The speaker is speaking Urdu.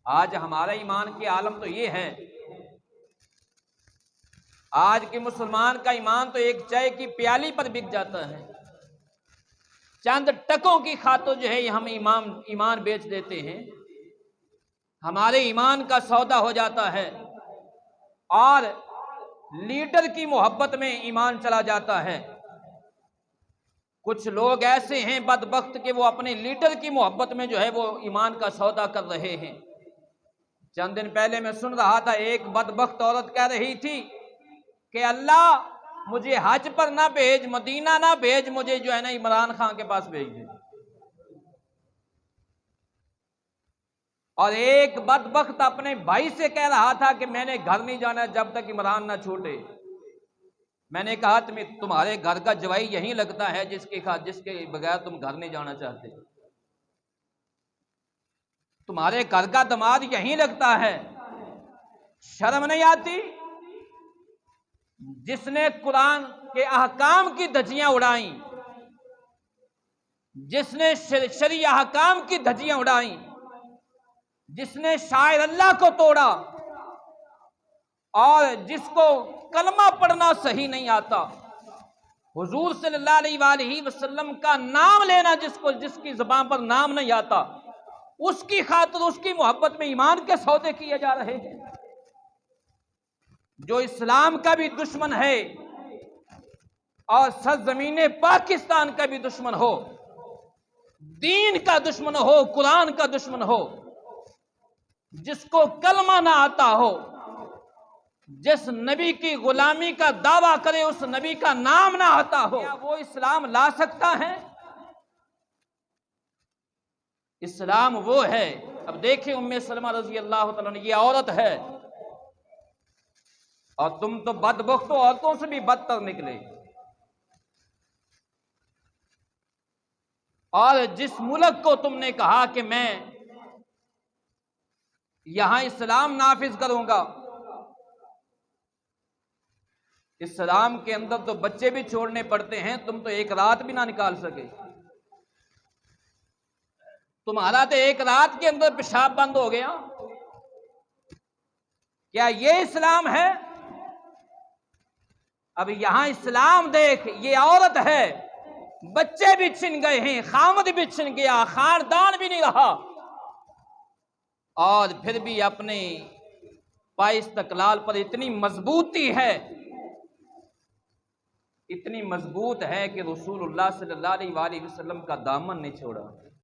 آج ہمارا ایمان کی عالم تو یہ ہے، آج کے مسلمان کا ایمان تو ایک چائے کی پیالی پر بک جاتا ہے، چند ٹکوں کی خاطر جو ہے ہم ایمان بیچ دیتے ہیں، ہمارے ایمان کا سودا ہو جاتا ہے، اور لیڈر کی محبت میں ایمان چلا جاتا ہے۔ کچھ لوگ ایسے ہیں بدبخت کہ وہ اپنے لیڈر کی محبت میں جو ہے وہ ایمان کا سودا کر رہے ہیں۔ چند دن پہلے میں سن رہا تھا، ایک بدبخت عورت کہہ رہی تھی کہ اللہ مجھے حج پر نہ بھیج، مدینہ نہ بھیج، مجھے جو ہے نا عمران خان کے پاس بھیج دے۔ اور ایک بدبخت اپنے بھائی سے کہہ رہا تھا کہ میں نے گھر نہیں جانا جب تک عمران نہ چھوٹے۔ میں نے کہا تمہارے گھر کا جوائی یہی لگتا ہے جس کے بغیر تم گھر نہیں جانا چاہتے، تمہارے گھر کا داماد یہی لگتا ہے، شرم نہیں آتی؟ جس نے قرآن کے احکام کی دھجیاں اڑائیں، جس نے شرعی احکام کی دھجیاں اڑائیں، جس نے شاعر اللہ کو توڑا، اور جس کو کلمہ پڑھنا صحیح نہیں آتا، حضور صلی اللہ علیہ وآلہ وسلم کا نام لینا جس کی زبان پر نام نہیں آتا، اس کی خاطر اس کی محبت میں ایمان کے سودے کیے جا رہے ہیں۔ جو اسلام کا بھی دشمن ہے اور سرزمین پاکستان کا بھی دشمن ہو، دین کا دشمن ہو، قرآن کا دشمن ہو، جس کو کلمہ نہ آتا ہو، جس نبی کی غلامی کا دعویٰ کرے اس نبی کا نام نہ آتا ہو، کیا وہ اسلام لا سکتا ہے؟ اسلام وہ ہے، اب دیکھیں ام سلمہ رضی اللہ تعالیٰ عنہ، یہ عورت ہے، اور تم تو بدبختوں عورتوں سے بھی بدتر نکلے۔ اور جس ملک کو تم نے کہا کہ میں یہاں اسلام نافذ کروں گا، اسلام کے اندر تو بچے بھی چھوڑنے پڑتے ہیں، تم تو ایک رات بھی نہ نکال سکے، تمہارا تو ایک رات کے اندر پیشاب بند ہو گیا۔ کیا یہ اسلام ہے؟ اب یہاں اسلام دیکھ، یہ عورت ہے، بچے بھی چھن گئے ہیں، خامد بھی چھن گیا، خاندان بھی نہیں رہا، اور پھر بھی اپنے پائے استقلال پر اتنی مضبوطی ہے، اتنی مضبوط ہے کہ رسول اللہ صلی اللہ علیہ وآلہ وسلم کا دامن نہیں چھوڑا۔